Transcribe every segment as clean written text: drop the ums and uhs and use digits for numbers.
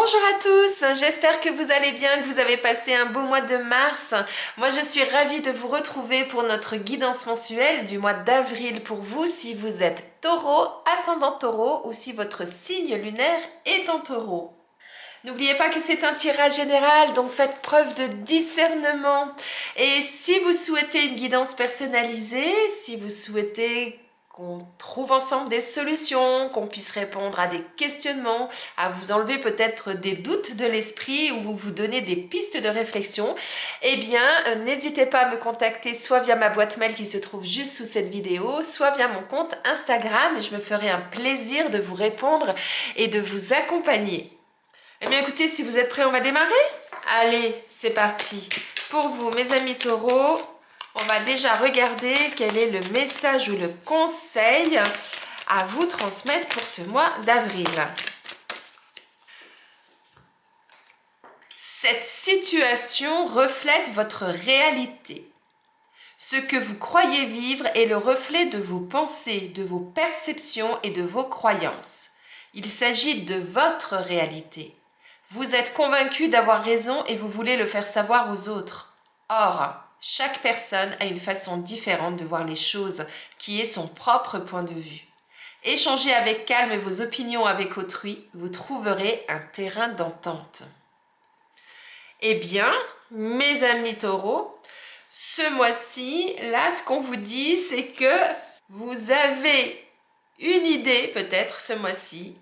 Bonjour à tous, j'espère que vous allez bien, que vous avez passé un beau mois de mars. Moi je suis ravie de vous retrouver pour notre guidance mensuelle du mois d'avril pour vous si vous êtes taureau, ascendant taureau ou si votre signe lunaire est en taureau. N'oubliez pas que c'est un tirage général, donc faites preuve de discernement. Et si vous souhaitez une guidance personnalisée, si vous souhaitez qu'on trouve ensemble des solutions, qu'on puisse répondre à des questionnements, à vous enlever peut-être des doutes de l'esprit ou vous donner des pistes de réflexion, eh bien, n'hésitez pas à me contacter soit via ma boîte mail qui se trouve juste sous cette vidéo, soit via mon compte Instagram et je me ferai un plaisir de vous répondre et de vous accompagner. Eh bien écoutez, si vous êtes prêts, on va démarrer? Allez, c'est parti. Pour vous, mes amis taureaux, on va déjà regarder quel est le message ou le conseil à vous transmettre pour ce mois d'avril. Cette situation reflète votre réalité. Ce que vous croyez vivre est le reflet de vos pensées, de vos perceptions et de vos croyances. Il s'agit de votre réalité. Vous êtes convaincu d'avoir raison et vous voulez le faire savoir aux autres. Or, chaque personne a une façon différente de voir les choses, qui est son propre point de vue. Échangez avec calme vos opinions avec autrui, vous trouverez un terrain d'entente. Eh bien, mes amis taureaux, ce mois-ci, là, ce qu'on vous dit, c'est que vous avez une idée, peut-être, ce mois-ci.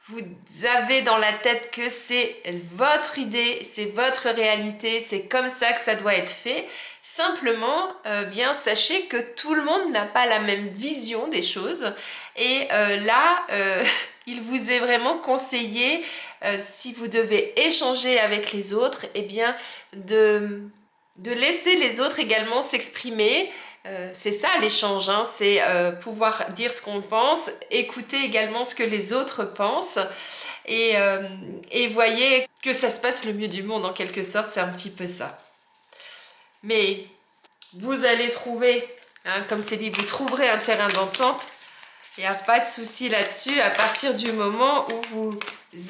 Vous avez dans la tête que c'est votre idée, c'est votre réalité, c'est comme ça que ça doit être fait. Simplement, bien sachez que tout le monde n'a pas la même vision des choses. Et il vous est vraiment conseillé, si vous devez échanger avec les autres, eh bien, de laisser les autres également s'exprimer. C'est ça l'échange, hein, c'est pouvoir dire ce qu'on pense, écouter également ce que les autres pensent et voyez que ça se passe le mieux du monde en quelque sorte, c'est un petit peu ça. Mais vous allez trouver, hein, comme c'est dit, vous trouverez un terrain d'entente, il n'y a pas de souci là-dessus à partir du moment où vous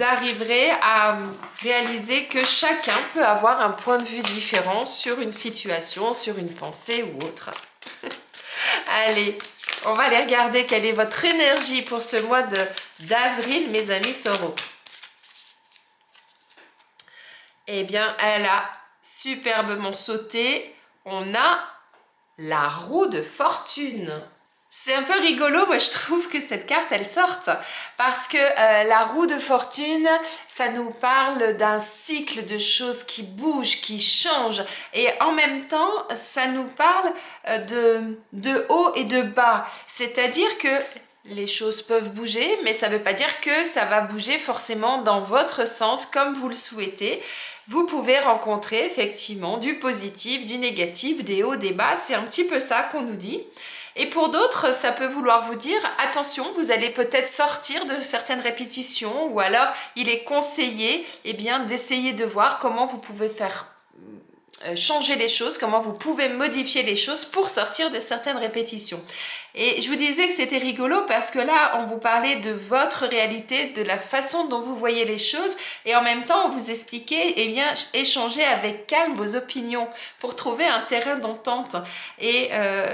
arriverez à réaliser que chacun peut avoir un point de vue différent sur une situation, sur une pensée ou autre. Allez, on va aller regarder quelle est votre énergie pour ce mois d'avril, mes amis taureaux. Eh bien, elle a superbement sauté. On a la roue de fortune. C'est un peu rigolo, moi je trouve que cette carte elle sorte parce que la roue de fortune, ça nous parle d'un cycle de choses qui bougent, qui changent et en même temps ça nous parle de haut et de bas, c'est-à-dire que les choses peuvent bouger mais ça ne veut pas dire que ça va bouger forcément dans votre sens comme vous le souhaitez. Vous pouvez rencontrer effectivement du positif, du négatif, des hauts, des bas, c'est un petit peu ça qu'on nous dit. Et pour d'autres, ça peut vouloir vous dire, attention, vous allez peut-être sortir de certaines répétitions ou alors il est conseillé d'essayer de voir comment vous pouvez faire changer les choses, comment vous pouvez modifier les choses pour sortir de certaines répétitions. Et je vous disais que c'était rigolo parce que là, on vous parlait de votre réalité, de la façon dont vous voyez les choses et en même temps, on vous expliquait, échanger avec calme vos opinions pour trouver un terrain d'entente. Et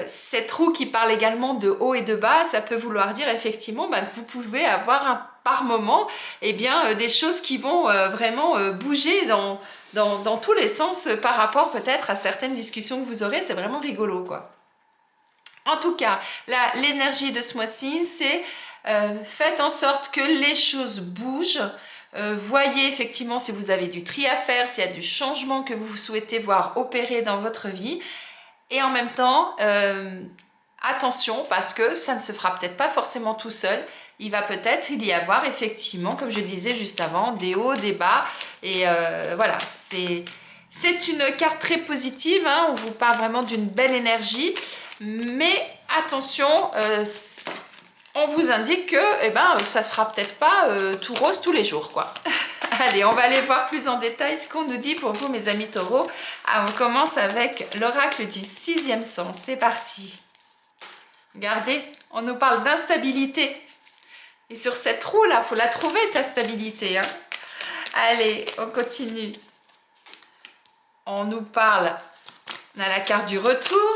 cette roue qui parle également de haut et de bas, ça peut vouloir dire effectivement que vous pouvez avoir par moment des choses qui vont vraiment bouger dans tous les sens par rapport peut-être à certaines discussions que vous aurez. C'est vraiment rigolo quoi. En tout cas, l'énergie de ce mois-ci, c'est faites en sorte que les choses bougent. Voyez effectivement si vous avez du tri à faire, s'il y a du changement que vous souhaitez voir opérer dans votre vie. Et en même temps, attention parce que ça ne se fera peut-être pas forcément tout seul. Il va peut-être y avoir effectivement, comme je disais juste avant, des hauts, des bas. Et voilà, c'est une carte très positive, hein, on vous parle vraiment d'une belle énergie. Mais attention, on vous indique que ça sera peut-être pas tout rose tous les jours, quoi. Allez, on va aller voir plus en détail ce qu'on nous dit pour vous, mes amis taureaux. On commence avec l'oracle du 6e sens. C'est parti. Regardez, on nous parle d'instabilité. Et sur cette roue-là, il faut la trouver, sa stabilité. Hein. Allez, on continue. On nous parle, on a la carte du retour.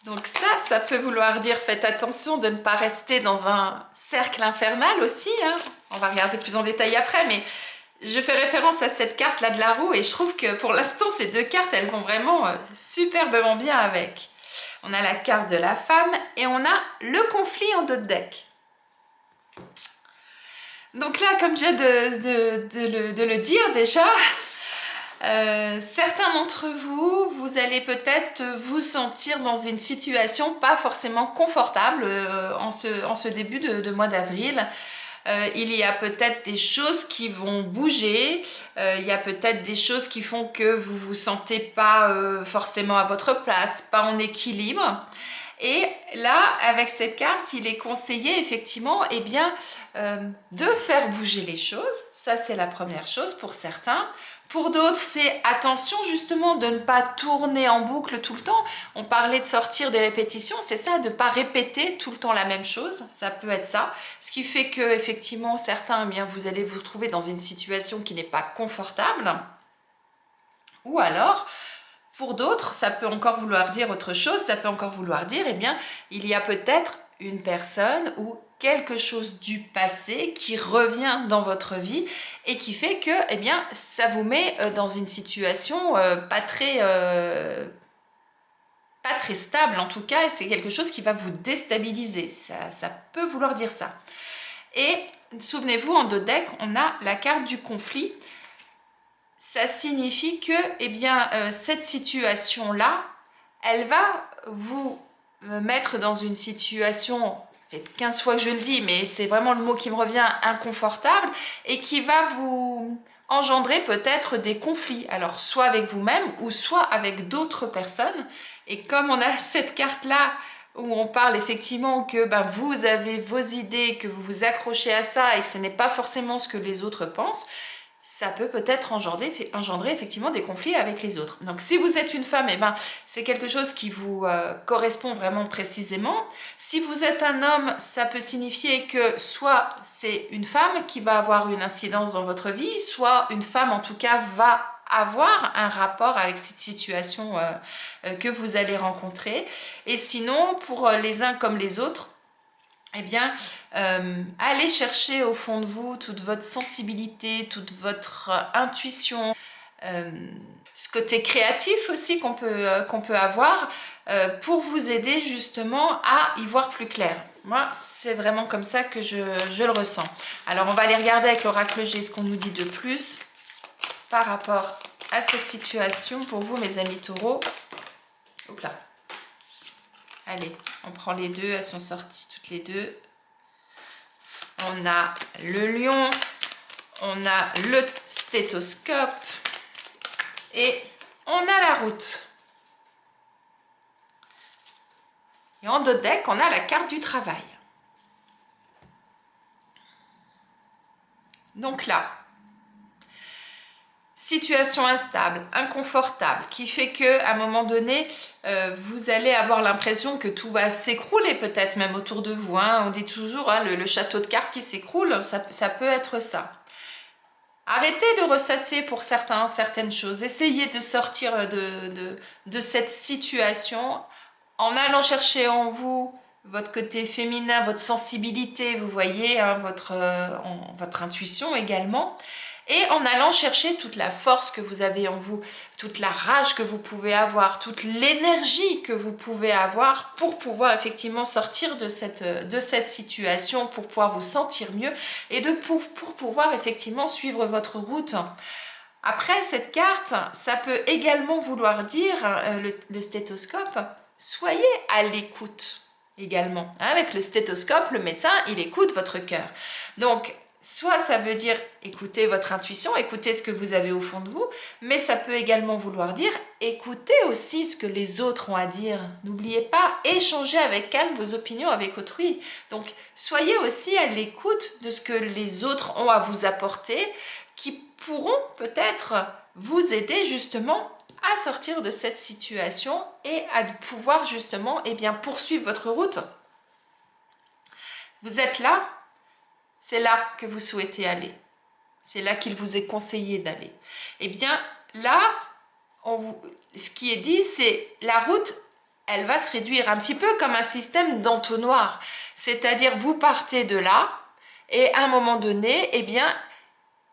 Donc ça peut vouloir dire faites attention de ne pas rester dans un cercle infernal aussi. Hein. On va regarder plus en détail après, mais je fais référence à cette carte-là de la roue et je trouve que pour l'instant, ces deux cartes, elles vont vraiment superbement bien avec. On a la carte de la femme et on a le conflit en dos de deck. Donc là, comme je viens de le dire déjà, certains d'entre vous, vous allez peut-être vous sentir dans une situation pas forcément confortable en ce début de mois d'avril. Il y a peut-être des choses qui vont bouger, il y a peut-être des choses qui font que vous vous sentez pas forcément à votre place, pas en équilibre. Et là, avec cette carte, il est conseillé effectivement eh bien, de faire bouger les choses. Ça, c'est la première chose pour certains. Pour d'autres, c'est attention justement de ne pas tourner en boucle tout le temps. On parlait de sortir des répétitions, c'est ça, de ne pas répéter tout le temps la même chose. Ça peut être ça. Ce qui fait que effectivement, certains, eh bien, vous allez vous trouver dans une situation qui n'est pas confortable. Ou alors, pour d'autres, ça peut encore vouloir dire autre chose. Ça peut encore vouloir dire, eh bien, il y a peut-être une personne ou quelque chose du passé qui revient dans votre vie et qui fait que, eh bien, ça vous met dans une situation pas très stable en tout cas. C'est quelque chose qui va vous déstabiliser. Ça peut vouloir dire ça. Et souvenez-vous, en dos de deck, on a la carte du conflit. Ça signifie que, eh bien, cette situation-là, elle va vous mettre dans une situation, ça fait 15 fois que je le dis, mais c'est vraiment le mot qui me revient, inconfortable, et qui va vous engendrer peut-être des conflits, alors soit avec vous-même ou soit avec d'autres personnes. Et comme on a cette carte-là où on parle effectivement que ben, vous avez vos idées, que vous vous accrochez à ça et que ce n'est pas forcément ce que les autres pensent, ça peut peut-être engendrer effectivement des conflits avec les autres. Donc si vous êtes une femme, eh ben, c'est quelque chose qui vous correspond vraiment précisément. Si vous êtes un homme, ça peut signifier que soit c'est une femme qui va avoir une incidence dans votre vie, soit une femme en tout cas va avoir un rapport avec cette situation que vous allez rencontrer. Et sinon, pour les uns comme les autres, eh bien, allez chercher au fond de vous toute votre sensibilité, toute votre intuition, ce côté créatif aussi qu'on peut avoir pour vous aider justement à y voir plus clair. Moi, c'est vraiment comme ça que je le ressens. Alors, on va aller regarder avec l'oracle G ce qu'on nous dit de plus par rapport à cette situation pour vous, mes amis taureaux. Hop là. Allez, on prend les deux, elles sont sorties toutes les deux. On a le lion, on a le stéthoscope et on a la route. Et en dos de deck, on a la carte du travail. Donc là, situation instable, inconfortable, qui fait qu'à un moment donné, vous allez avoir l'impression que tout va s'écrouler, peut-être même autour de vous. Hein. On dit toujours hein, le château de cartes qui s'écroule, ça peut être ça. Arrêtez de ressasser pour certaines choses. Essayez de sortir de cette situation en allant chercher en vous votre côté féminin, votre sensibilité, vous voyez, hein, votre intuition également. Et en allant chercher toute la force que vous avez en vous, toute la rage que vous pouvez avoir, toute l'énergie que vous pouvez avoir pour pouvoir effectivement sortir de cette situation, pour pouvoir vous sentir mieux et pour pouvoir effectivement suivre votre route. Après, cette carte, ça peut également vouloir dire, le stéthoscope, soyez à l'écoute également. Avec le stéthoscope, le médecin, il écoute votre cœur. Donc, soit ça veut dire écoutez votre intuition, écoutez ce que vous avez au fond de vous, mais ça peut également vouloir dire écoutez aussi ce que les autres ont à dire. N'oubliez pas, échangez avec calme vos opinions avec autrui. Donc, soyez aussi à l'écoute de ce que les autres ont à vous apporter, qui pourront peut-être vous aider justement à sortir de cette situation et à pouvoir justement poursuivre votre route. Vous êtes là. C'est là que vous souhaitez aller. c'est là qu'il vous est conseillé d'aller. Eh bien, là, ce qui est dit, c'est la route, elle va se réduire un petit peu comme un système d'entonnoir. C'est-à-dire, vous partez de là, et à un moment donné, eh bien,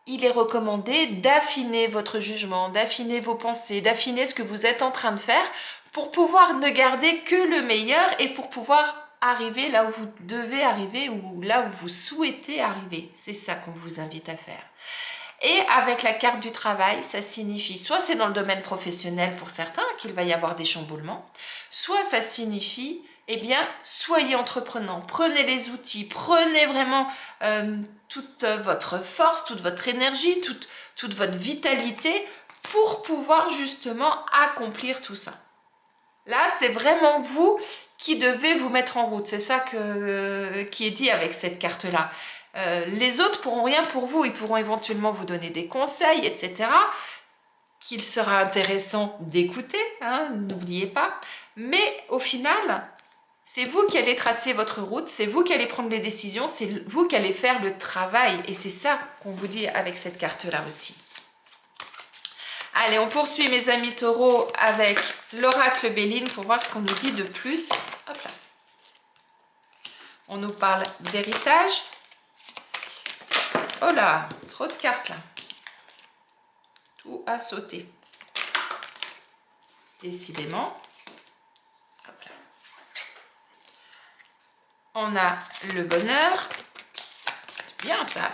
il est recommandé d'affiner votre jugement, d'affiner vos pensées, d'affiner ce que vous êtes en train de faire pour pouvoir ne garder que le meilleur et pour pouvoir arriver là où vous devez arriver ou là où vous souhaitez arriver. C'est ça qu'on vous invite à faire. Et avec la carte du travail, ça signifie, soit c'est dans le domaine professionnel pour certains qu'il va y avoir des chamboulements, soit ça signifie, eh bien, soyez entreprenant, prenez les outils, prenez vraiment toute votre force, toute votre énergie, toute votre vitalité pour pouvoir justement accomplir tout ça. Là, c'est vraiment vous qui devez vous mettre en route. C'est ça qui est dit avec cette carte-là. Les autres pourront rien pour vous. Ils pourront éventuellement vous donner des conseils, etc. qu'il sera intéressant d'écouter, hein, n'oubliez pas. Mais au final, c'est vous qui allez tracer votre route, c'est vous qui allez prendre les décisions, c'est vous qui allez faire le travail. Et c'est ça qu'on vous dit avec cette carte-là aussi. Allez, on poursuit mes amis taureaux avec l'oracle Béline pour voir ce qu'on nous dit de plus. Hop là. On nous parle d'héritage. Oh là, trop de cartes là. Tout a sauté. Décidément. Hop là. On a le bonheur. C'est bien ça.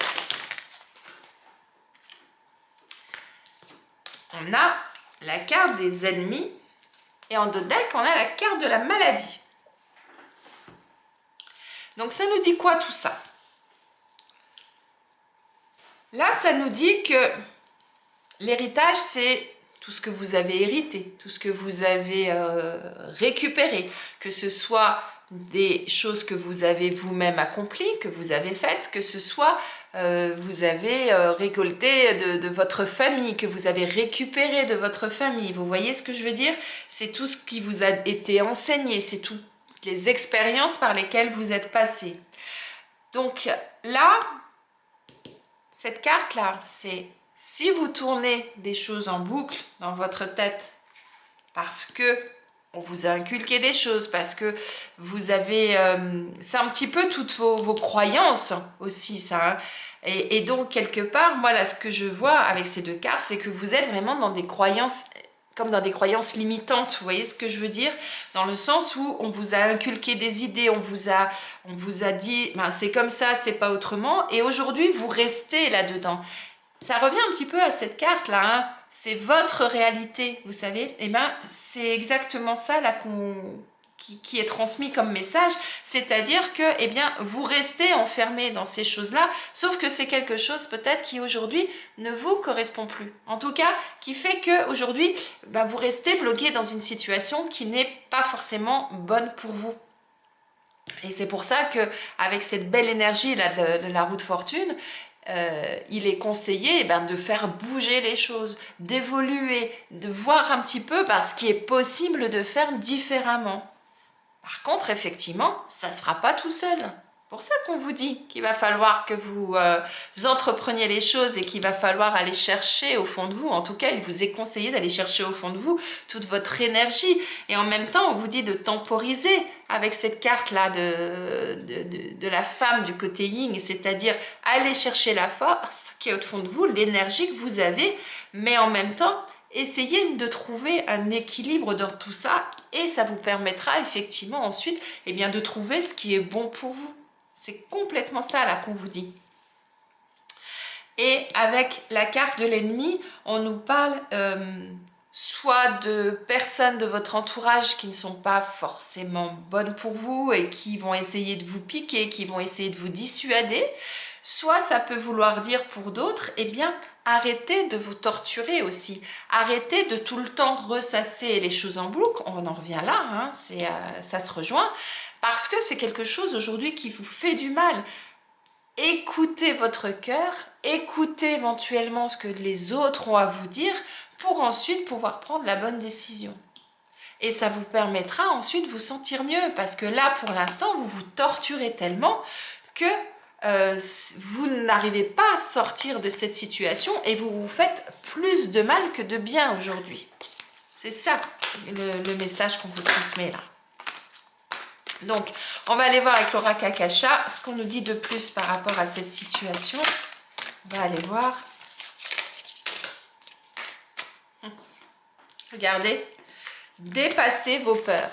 On a la carte des ennemis et en dos de deck, on a la carte de la maladie. Donc ça nous dit quoi tout ça? Là, ça nous dit que l'héritage, c'est tout ce que vous avez hérité, tout ce que vous avez récupéré, que ce soit des choses que vous avez vous-même accomplies, que vous avez faites, que ce soit vous avez récolté de votre famille, que vous avez récupéré de votre famille. Vous voyez ce que je veux dire? C'est tout ce qui vous a été enseigné, c'est toutes les expériences par lesquelles vous êtes passé. Donc là, cette carte-là, c'est si vous tournez des choses en boucle dans votre tête parce que on vous a inculqué des choses, parce que vous avez... c'est un petit peu toutes vos croyances aussi, ça. Hein. Et donc, quelque part, moi, là, ce que je vois avec ces deux cartes, c'est que vous êtes vraiment dans des croyances, comme dans des croyances limitantes. Vous voyez ce que je veux dire? Dans le sens où on vous a inculqué des idées, on vous a dit, ben, c'est comme ça, c'est pas autrement. Et aujourd'hui, vous restez là-dedans. Ça revient un petit peu à cette carte-là, hein. C'est votre réalité, vous savez. Et ben, c'est exactement ça là qui est transmis comme message, c'est-à-dire que, eh bien, vous restez enfermé dans ces choses-là, sauf que c'est quelque chose peut-être qui aujourd'hui ne vous correspond plus. En tout cas, qui fait que aujourd'hui, ben, vous restez bloqué dans une situation qui n'est pas forcément bonne pour vous. Et c'est pour ça que, avec cette belle énergie là de la roue de fortune, il est conseillé de faire bouger les choses, d'évoluer, de voir un petit peu ce qui est possible de faire différemment. Par contre, effectivement, ça ne se fera pas tout seul. C'est pour ça qu'on vous dit qu'il va falloir que vous entrepreniez les choses et qu'il va falloir aller chercher au fond de vous. En tout cas, il vous est conseillé d'aller chercher au fond de vous toute votre énergie. Et en même temps, on vous dit de temporiser avec cette carte-là de la femme du côté yin, c'est-à-dire aller chercher la force qui est au fond de vous, l'énergie que vous avez, mais en même temps, essayez de trouver un équilibre dans tout ça et ça vous permettra effectivement ensuite de trouver ce qui est bon pour vous. C'est complètement ça là qu'on vous dit. Et avec la carte de l'ennemi, on nous parle soit de personnes de votre entourage qui ne sont pas forcément bonnes pour vous et qui vont essayer de vous piquer, qui vont essayer de vous dissuader, soit ça peut vouloir dire pour d'autres, arrêtez de vous torturer aussi. Arrêtez de tout le temps ressasser les choses en boucle. On en revient là, hein, ça se rejoint. Parce que c'est quelque chose aujourd'hui qui vous fait du mal. Écoutez votre cœur, écoutez éventuellement ce que les autres ont à vous dire pour ensuite pouvoir prendre la bonne décision. Et ça vous permettra ensuite de vous sentir mieux. Parce que là, pour l'instant, vous vous torturez tellement que vous n'arrivez pas à sortir de cette situation et vous vous faites plus de mal que de bien aujourd'hui. C'est ça le message qu'on vous transmet là. Donc, on va aller voir avec l'oracle Akasha ce qu'on nous dit de plus par rapport à cette situation. On va aller voir. Regardez. Dépassez vos peurs.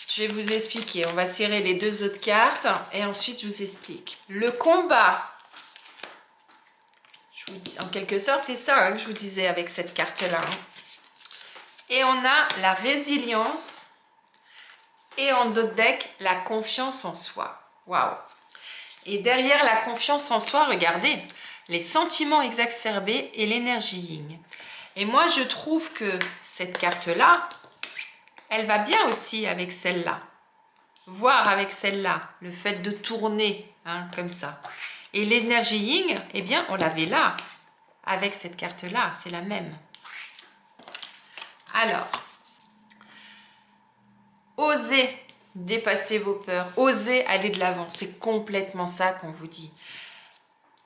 Je vais vous expliquer. On va tirer les deux autres cartes et ensuite je vous explique. Le combat. En quelque sorte, c'est ça hein, que je vous disais avec cette carte-là. Hein. Et on a la résilience. Et en d'autres decks, la confiance en soi. Waouh! Et derrière la confiance en soi, regardez, les sentiments exacerbés et l'énergie yin. Et moi, je trouve que cette carte-là, elle va bien aussi avec celle-là. Voir avec celle-là, le fait de tourner hein, comme ça. Et l'énergie yin, eh bien, on l'avait là, avec cette carte-là, c'est la même. Alors, osez dépasser vos peurs, osez aller de l'avant. C'est complètement ça qu'on vous dit.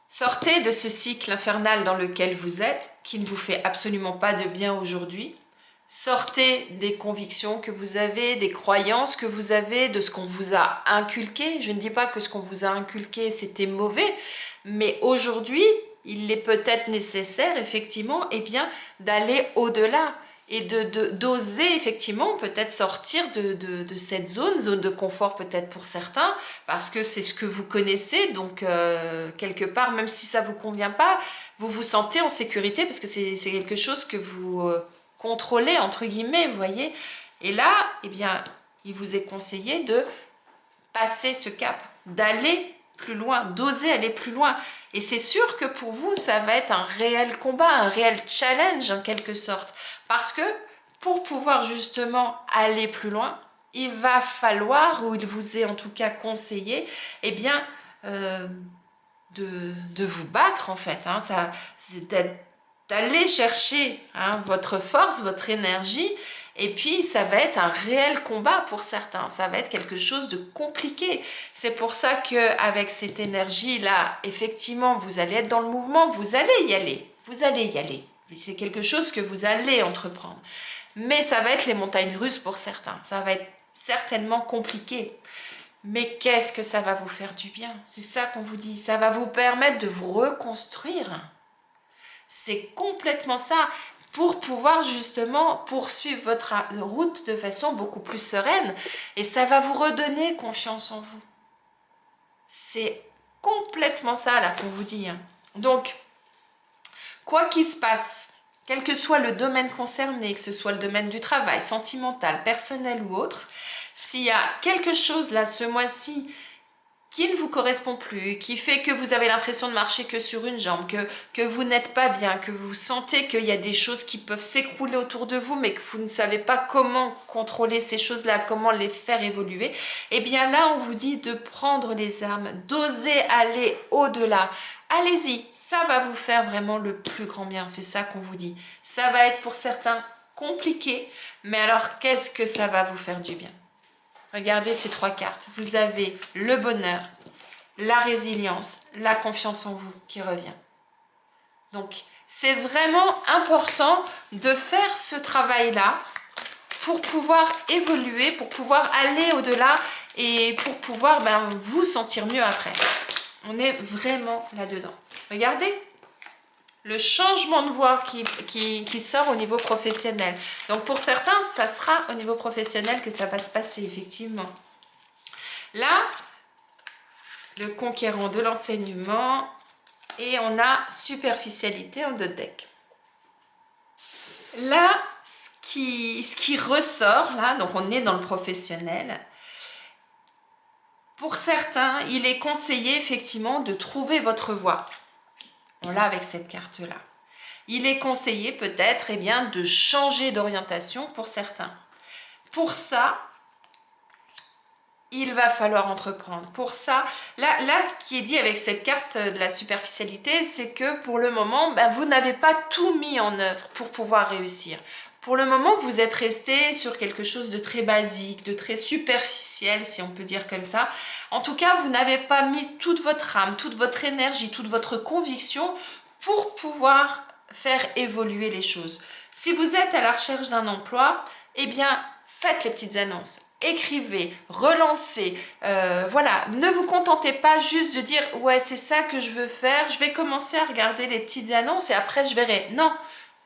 Sortez de ce cycle infernal dans lequel vous êtes, qui ne vous fait absolument pas de bien aujourd'hui. Sortez des convictions que vous avez, des croyances que vous avez, de ce qu'on vous a inculqué. Je ne dis pas que ce qu'on vous a inculqué, c'était mauvais, mais aujourd'hui, il est peut-être nécessaire, effectivement, eh bien, d'aller au-delà. Et d'oser effectivement peut-être sortir de cette zone de confort peut-être pour certains, parce que c'est ce que vous connaissez, donc quelque part, même si ça ne vous convient pas, vous vous sentez en sécurité, parce que c'est quelque chose que vous contrôlez, entre guillemets, vous voyez. Et là, eh bien, il vous est conseillé de passer ce cap, d'aller plus loin, d'oser aller plus loin. Et c'est sûr que pour vous, ça va être un réel combat, un réel challenge en quelque sorte. Parce que pour pouvoir justement aller plus loin, il va falloir, ou il vous est en tout cas conseillé, eh bien, de vous battre en fait. Hein. C'est d'aller chercher hein, votre force, votre énergie. Et puis, ça va être un réel combat pour certains. Ça va être quelque chose de compliqué. C'est pour ça qu'avec cette énergie-là, effectivement, vous allez être dans le mouvement. Vous allez y aller. Vous allez y aller. C'est quelque chose que vous allez entreprendre. Mais ça va être les montagnes russes pour certains. Ça va être certainement compliqué. Mais qu'est-ce que ça va vous faire du bien? C'est ça qu'on vous dit. Ça va vous permettre de vous reconstruire. C'est complètement ça. Pour pouvoir justement poursuivre votre route de façon beaucoup plus sereine. Et ça va vous redonner confiance en vous. C'est complètement ça là qu'on vous dit. Donc, quoi qu'il se passe, quel que soit le domaine concerné, que ce soit le domaine du travail, sentimental, personnel ou autre, s'il y a quelque chose là ce mois-ci qui ne vous correspond plus, qui fait que vous avez l'impression de marcher que sur une jambe, que vous n'êtes pas bien, que vous sentez qu'il y a des choses qui peuvent s'écrouler autour de vous, mais que vous ne savez pas comment contrôler ces choses-là, comment les faire évoluer, eh bien là, on vous dit de prendre les armes, d'oser aller au-delà. Allez-y, ça va vous faire vraiment le plus grand bien, c'est ça qu'on vous dit. Ça va être pour certains compliqué, mais alors qu'est-ce que ça va vous faire du bien? Regardez ces trois cartes. Vous avez le bonheur, la résilience, la confiance en vous qui revient. Donc, c'est vraiment important de faire ce travail-là pour pouvoir évoluer, pour pouvoir aller au-delà et pour pouvoir vous sentir mieux après. On est vraiment là-dedans. Regardez le changement de voie qui sort au niveau professionnel. Donc pour certains, ça sera au niveau professionnel que ça va se passer, effectivement. Là, le conquérant de l'enseignement et on a superficialité en deux decks. Là, ce qui ressort, là, donc on est dans le professionnel. Pour certains, il est conseillé effectivement de trouver votre voie. On l'a avec cette carte-là. Il est conseillé peut-être eh bien, de changer d'orientation pour certains. Pour ça, il va falloir entreprendre. Pour ça, là, ce qui est dit avec cette carte de la superficialité, c'est que pour le moment, vous n'avez pas tout mis en œuvre pour pouvoir réussir. Pour le moment, vous êtes resté sur quelque chose de très basique, de très superficiel, si on peut dire comme ça. En tout cas, vous n'avez pas mis toute votre âme, toute votre énergie, toute votre conviction pour pouvoir faire évoluer les choses. Si vous êtes à la recherche d'un emploi, eh bien, faites les petites annonces. Écrivez, relancez, voilà, ne vous contentez pas juste de dire « ouais, c'est ça que je veux faire, je vais commencer à regarder les petites annonces et après je verrai ». Non,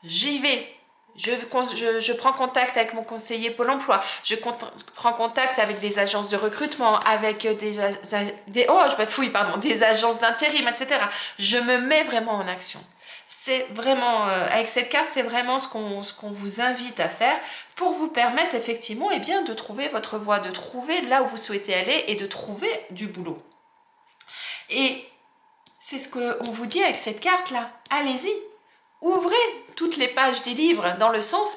j'y vais. Je prends contact avec mon conseiller Pôle emploi, prends contact avec des agences de recrutement, avec des agences d'intérim, etc. Je me mets vraiment en action. C'est vraiment, avec cette carte, c'est vraiment ce qu'on vous invite à faire pour vous permettre effectivement de trouver votre voie, de trouver là où vous souhaitez aller et de trouver du boulot. Et c'est ce qu'on vous dit avec cette carte-là. Allez-y, ouvrez toutes les pages des livres dans le sens,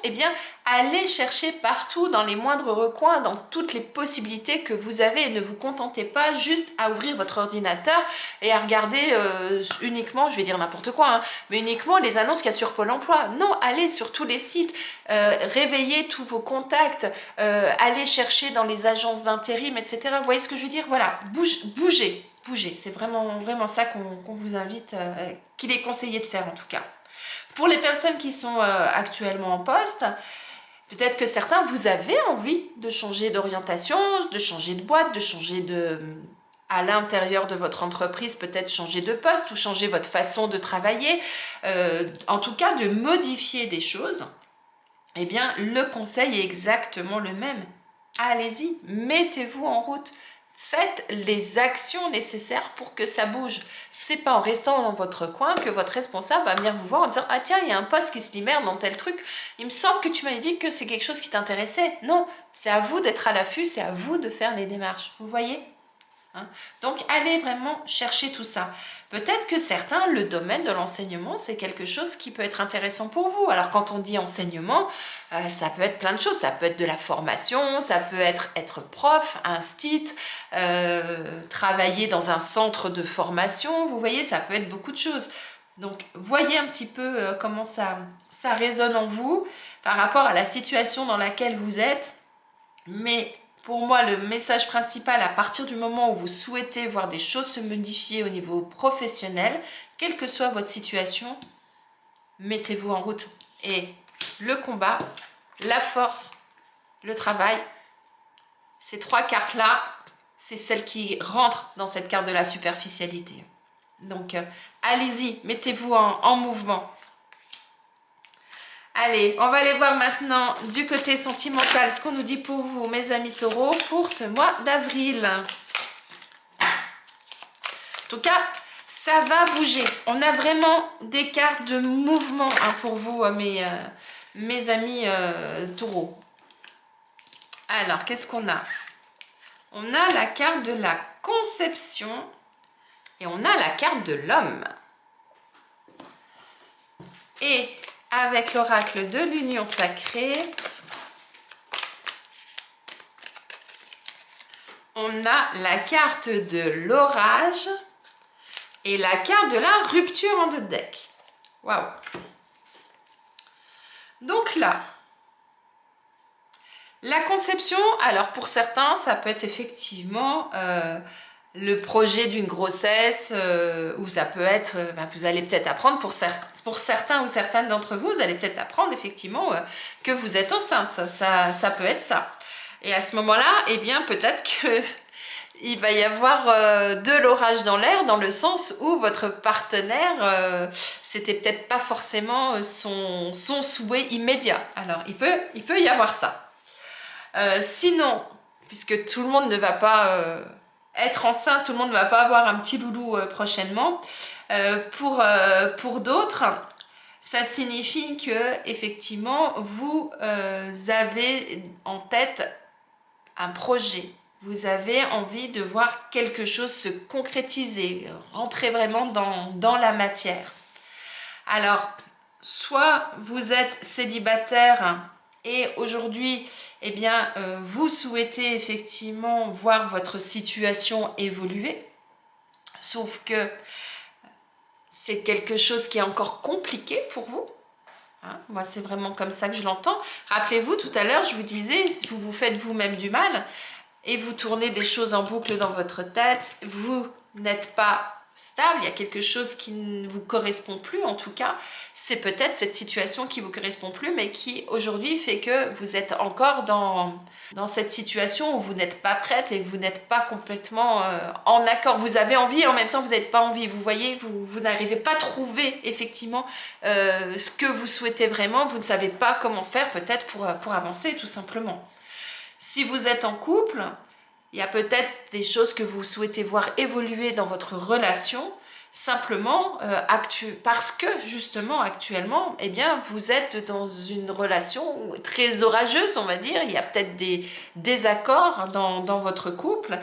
allez chercher partout dans les moindres recoins, dans toutes les possibilités que vous avez et ne vous contentez pas juste à ouvrir votre ordinateur et à regarder uniquement, je vais dire n'importe quoi, mais uniquement les annonces qu'il y a sur Pôle emploi. Non, allez sur tous les sites, réveillez tous vos contacts, allez chercher dans les agences d'intérim, etc. Vous voyez ce que je veux dire? Voilà, bougez. C'est vraiment ça qu'on vous invite, qu'il est conseillé de faire en tout cas. Pour les personnes qui sont actuellement en poste, peut-être que certains, vous avez envie de changer d'orientation, de changer de boîte, de changer à l'intérieur de votre entreprise, peut-être changer de poste ou changer votre façon de travailler, en tout cas de modifier des choses. Eh bien, le conseil est exactement le même. Allez-y, mettez-vous en route. Faites les actions nécessaires pour que ça bouge. C'est pas en restant dans votre coin que votre responsable va venir vous voir en disant « Ah tiens, il y a un poste qui se libère dans tel truc. Il me semble que tu m'avais dit que c'est quelque chose qui t'intéressait. » Non, c'est à vous d'être à l'affût, c'est à vous de faire les démarches. Vous voyez ? Donc, allez vraiment chercher tout ça. Peut-être que certains, le domaine de l'enseignement, c'est quelque chose qui peut être intéressant pour vous. Alors, quand on dit enseignement, ça peut être plein de choses. Ça peut être de la formation, ça peut être prof, instit, travailler dans un centre de formation. Vous voyez, ça peut être beaucoup de choses. Donc, voyez un petit peu comment ça résonne en vous par rapport à la situation dans laquelle vous êtes. Mais pour moi, le message principal, à partir du moment où vous souhaitez voir des choses se modifier au niveau professionnel, quelle que soit votre situation, mettez-vous en route. Et le combat, la force, le travail, ces trois cartes-là, c'est celles qui rentrent dans cette carte de la superficialité. Donc, allez-y, mettez-vous en mouvement. Allez, on va aller voir maintenant du côté sentimental ce qu'on nous dit pour vous, mes amis taureaux, pour ce mois d'avril. En tout cas, ça va bouger. On a vraiment des cartes de mouvement pour vous, mes amis taureaux. Alors, qu'est-ce qu'on a? On a la carte de la conception et on a la carte de l'homme. Et avec l'oracle de l'union sacrée, on a la carte de l'orage et la carte de la rupture en deux decks. Waouh! Donc là, la conception, alors pour certains, ça peut être effectivement le projet d'une grossesse, ou ça peut être, vous allez peut-être apprendre, pour certains ou certaines d'entre vous, vous allez peut-être apprendre effectivement que vous êtes enceinte, ça peut être ça. Et à ce moment-là, peut-être qu'il va y avoir de l'orage dans l'air, dans le sens où votre partenaire, c'était peut-être pas forcément son souhait immédiat. Alors, il peut y avoir ça. Sinon, puisque tout le monde ne va pas être enceinte, tout le monde ne va pas avoir un petit loulou prochainement, pour d'autres, ça signifie que effectivement vous avez en tête un projet. Vous avez envie de voir quelque chose se concrétiser, rentrer vraiment dans la matière. Alors, soit vous êtes célibataire et aujourd'hui, vous souhaitez effectivement voir votre situation évoluer, sauf que c'est quelque chose qui est encore compliqué pour vous. Hein, moi, c'est vraiment comme ça que je l'entends. Rappelez-vous, tout à l'heure, je vous disais, si vous vous faites vous-même du mal et vous tournez des choses en boucle dans votre tête, vous n'êtes pas stable, il y a quelque chose qui ne vous correspond plus, en tout cas, c'est peut-être cette situation qui ne vous correspond plus, mais qui aujourd'hui fait que vous êtes encore dans cette situation où vous n'êtes pas prête et que vous n'êtes pas complètement en accord. Vous avez envie et en même temps vous n'êtes pas envie. Vous voyez, vous n'arrivez pas à trouver effectivement ce que vous souhaitez vraiment. Vous ne savez pas comment faire peut-être pour avancer tout simplement. Si vous êtes en couple, il y a peut-être des choses que vous souhaitez voir évoluer dans votre relation, simplement parce que justement actuellement, eh bien, vous êtes dans une relation très orageuse, on va dire. Il y a peut-être des désaccords dans votre couple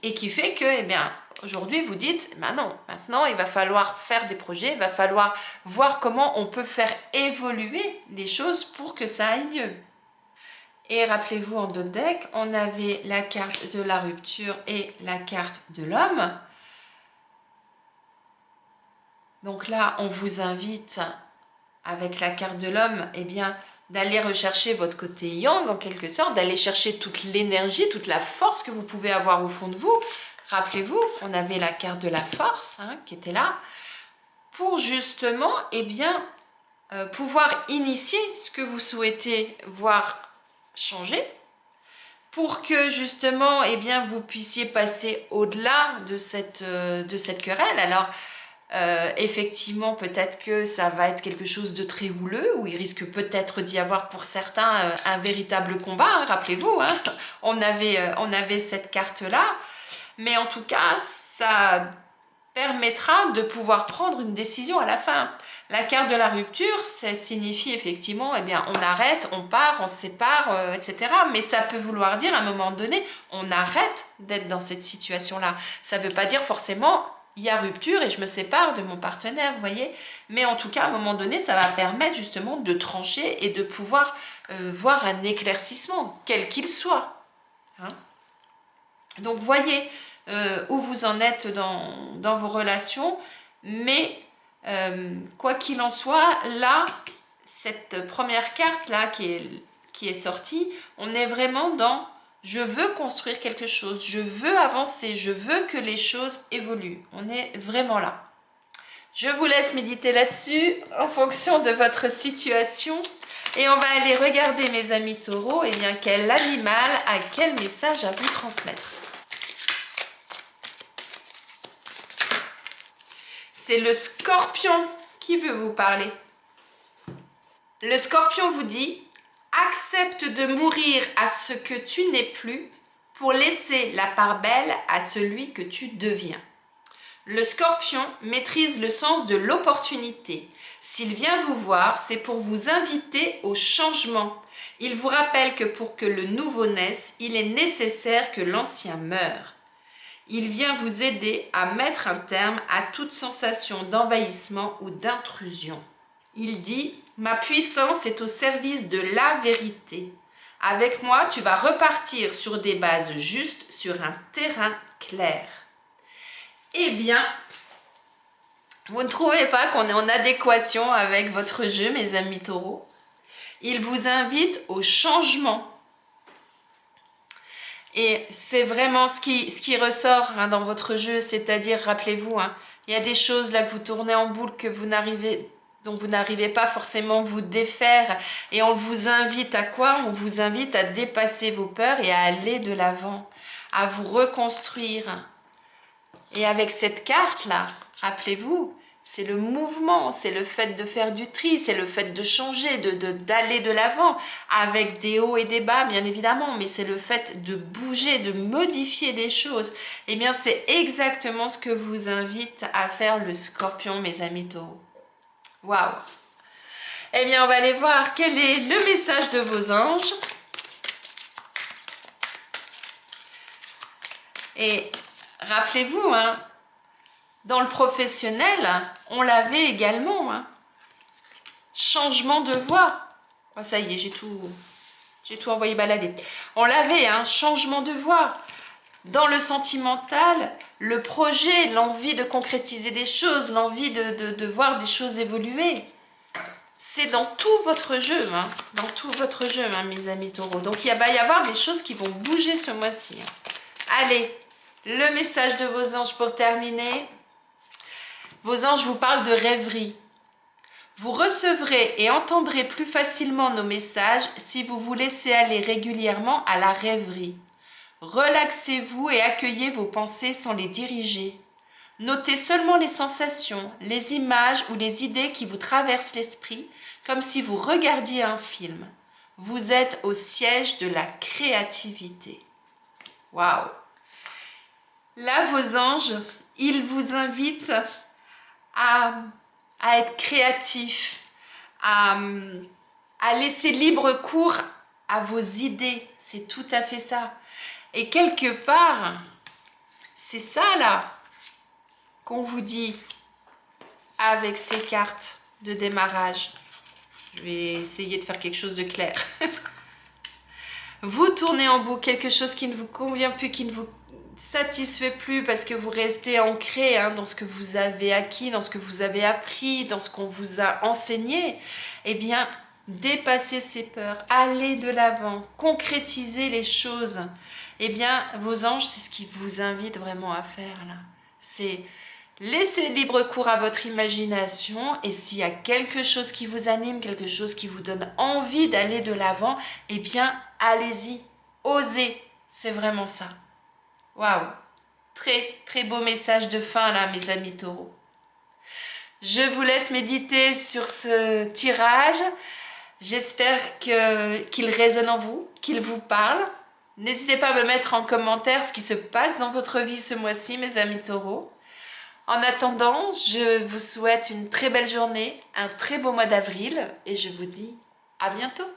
et qui fait que, eh bien, aujourd'hui, vous dites, ben non, maintenant, il va falloir faire des projets, il va falloir voir comment on peut faire évoluer les choses pour que ça aille mieux. Et rappelez-vous, en dos de deck, on avait la carte de la rupture et la carte de l'homme. Donc là, on vous invite, avec la carte de l'homme, eh bien, d'aller rechercher votre côté yang, en quelque sorte, d'aller chercher toute l'énergie, toute la force que vous pouvez avoir au fond de vous. Rappelez-vous, on avait la carte de la force qui était là, pour justement, eh bien, pouvoir initier ce que vous souhaitez voir changer, pour que justement eh bien, vous puissiez passer au-delà de cette querelle. Alors effectivement, peut-être que ça va être quelque chose de très houleux, où il risque peut-être d'y avoir pour certains un véritable combat, rappelez-vous, on avait cette carte-là, mais en tout cas, ça permettra de pouvoir prendre une décision à la fin. La carte de la rupture, ça signifie effectivement, eh bien, on arrête, on part, on se sépare, etc. Mais ça peut vouloir dire, à un moment donné, on arrête d'être dans cette situation-là. Ça ne veut pas dire forcément, il y a rupture et je me sépare de mon partenaire, vous voyez. Mais en tout cas, à un moment donné, ça va permettre justement de trancher et de pouvoir voir un éclaircissement, quel qu'il soit. Donc, voyez où vous en êtes dans vos relations, mais quoi qu'il en soit, là, cette première carte là qui est sortie, on est vraiment dans je veux construire quelque chose, je veux avancer, je veux que les choses évoluent. On est vraiment là. Je vous laisse méditer là-dessus en fonction de votre situation. Et on va aller regarder, mes amis taureaux, eh bien, quel animal a quel message à vous transmettre. C'est le scorpion qui veut vous parler. Le scorpion vous dit « Accepte de mourir à ce que tu n'es plus pour laisser la part belle à celui que tu deviens. » Le scorpion maîtrise le sens de l'opportunité. S'il vient vous voir, c'est pour vous inviter au changement. Il vous rappelle que pour que le nouveau naisse, il est nécessaire que l'ancien meure. Il vient vous aider à mettre un terme à toute sensation d'envahissement ou d'intrusion. Il dit « Ma puissance est au service de la vérité. Avec moi, tu vas repartir sur des bases justes, sur un terrain clair. » Eh bien, vous ne trouvez pas qu'on est en adéquation avec votre jeu, mes amis taureaux? Il vous invite au changement. Et c'est vraiment ce qui ressort dans votre jeu, c'est-à-dire, rappelez-vous, il y a des choses là que vous tournez en boucle, dont vous n'arrivez pas forcément à vous défaire. Et on vous invite à quoi? On vous invite à dépasser vos peurs et à aller de l'avant, à vous reconstruire. Et avec cette carte-là, rappelez-vous, c'est le mouvement, c'est le fait de faire du tri, c'est le fait de changer, d'aller de l'avant, avec des hauts et des bas, bien évidemment, mais c'est le fait de bouger, de modifier des choses. Eh bien, c'est exactement ce que vous invite à faire le scorpion, mes amis taureaux. Waouh! Eh bien, on va aller voir quel est le message de vos anges. Et rappelez-vous, dans le professionnel, on l'avait également. Changement de voie. Oh, ça y est, j'ai tout envoyé balader. On l'avait, changement de voie. Dans le sentimental, le projet, l'envie de concrétiser des choses, l'envie de voir des choses évoluer. c'est dans tout votre jeu, hein, dans tout votre jeu, hein, mes amis taureaux. Donc, il va y avoir des choses qui vont bouger ce mois-ci. Hein. Allez, le message de vos anges pour terminer. Vos anges vous parlent de rêverie. Vous recevrez et entendrez plus facilement nos messages si vous vous laissez aller régulièrement à la rêverie. Relaxez-vous et accueillez vos pensées sans les diriger. Notez seulement les sensations, les images ou les idées qui vous traversent l'esprit, comme si vous regardiez un film. Vous êtes au siège de la créativité. Waouh! Là, vos anges, ils vous invitent à être créatif, à laisser libre cours à vos idées. C'est tout à fait ça. Et quelque part, c'est ça là qu'on vous dit avec ces cartes de démarrage. Je vais essayer de faire quelque chose de clair. Vous tournez en boucle quelque chose qui ne vous convient plus, qui ne vous satisfait plus parce que vous restez ancré dans ce que vous avez acquis, dans ce que vous avez appris, dans ce qu'on vous a enseigné. Eh bien, dépassez ces peurs, allez de l'avant, concrétisez les choses. Eh bien, vos anges, c'est ce qu'ils vous invitent vraiment à faire là. C'est laisser libre cours à votre imagination et s'il y a quelque chose qui vous anime, quelque chose qui vous donne envie d'aller de l'avant, eh bien, allez-y, osez. C'est vraiment ça. Waouh! Très, très beau message de fin là, mes amis taureaux. Je vous laisse méditer sur ce tirage. J'espère qu'il résonne en vous, qu'il vous parle. N'hésitez pas à me mettre en commentaire ce qui se passe dans votre vie ce mois-ci, mes amis taureaux. En attendant, je vous souhaite une très belle journée, un très beau mois d'avril et je vous dis à bientôt.